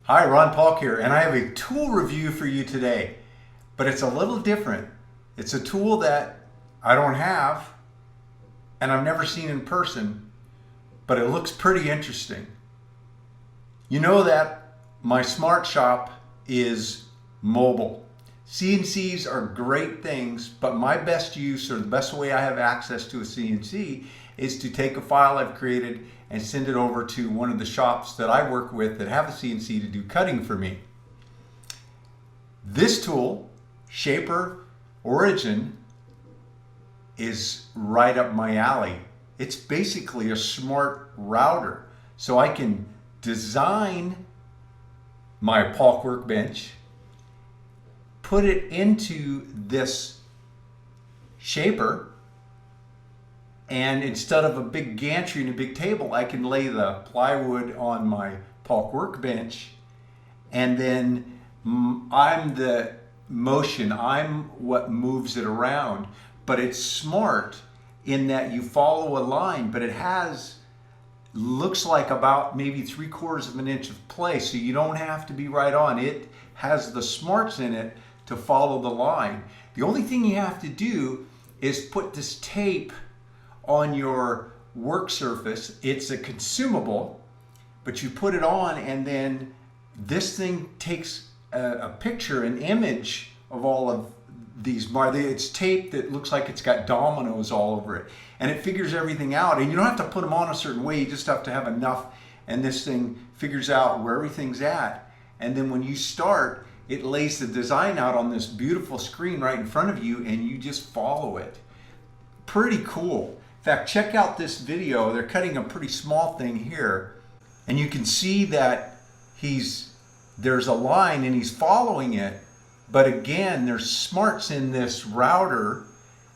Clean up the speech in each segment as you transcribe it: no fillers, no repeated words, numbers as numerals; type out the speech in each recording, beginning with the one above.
Hi, Ron Paulk here, and I have a tool review for you today, but it's a little different. It's a tool that I don't have and I've never seen in person, but it looks pretty interesting. You know that my smart shop is mobile. CNCs are great things, but my best use, or the best way I have access to a CNC, is to take a file I've created and send it over to one of the shops that I work with that have a CNC to do cutting for me. This tool, Shaper Origin, is right up my alley. It's basically a smart router, so I can design my Paulk workbench, put it into this shaper, and instead of a big gantry and a big table, I can lay the plywood on my Paulk workbench, and then I'm the motion, I'm what moves it around. But it's smart in that you follow a line, but it looks like about maybe 3/4 of an inch of play, so you don't have to be right on. It has the smarts in it to follow the line. The only thing you have to do is put this tape on your work surface. It's a consumable, but you put it on, and then this thing takes a picture, an image of all of these. It's tape that looks like it's got dominoes all over it, and it figures everything out. And you don't have to put them on a certain way, you just have to have enough, and this thing figures out where everything's at. And then when you start, it lays the design out on this beautiful screen right in front of you, and you just follow it. Pretty cool. In fact, check out this video. They're cutting a pretty small thing here, and you can see that there's a line and he's following it. But again, there's smarts in this router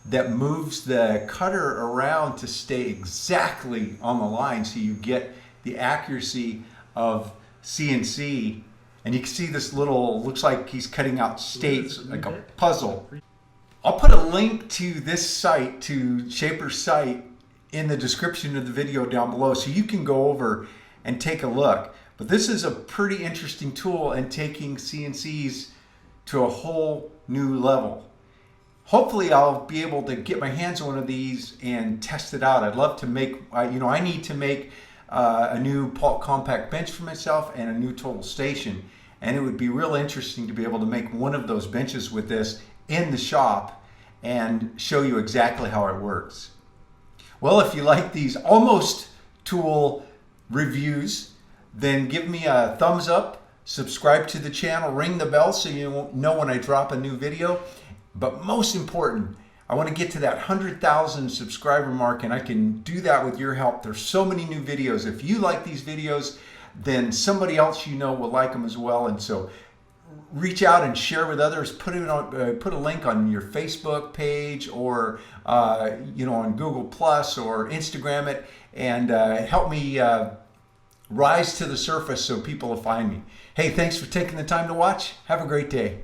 that moves the cutter around to stay exactly on the line, so you get the accuracy of CNC. And you can see this little, looks like he's cutting out states like a puzzle. I'll put a link to this site, to Shaper's site, in the description of the video down below, so you can go over and take a look. But this is a pretty interesting tool and taking CNCs to a whole new level. Hopefully I'll be able to get my hands on one of these and test it out. I'd love to make, I need to make a new Paulk compact bench for myself and a new total station. And it would be real interesting to be able to make one of those benches with this in the shop and show you exactly how it works. Well, if you like these almost tool reviews, then give me a thumbs up, subscribe to the channel, ring the bell so you won't know when I drop a new video. But most important, I want to get to that 100,000 subscriber mark, and I can do that with your help. There's so many new videos. If you like these videos, then somebody else you know will like them as well. And so reach out and share with others. Put a link on your Facebook page, or on Google Plus, or Instagram it, and help me rise to the surface so people will find me. Hey, thanks for taking the time to watch. Have a great day.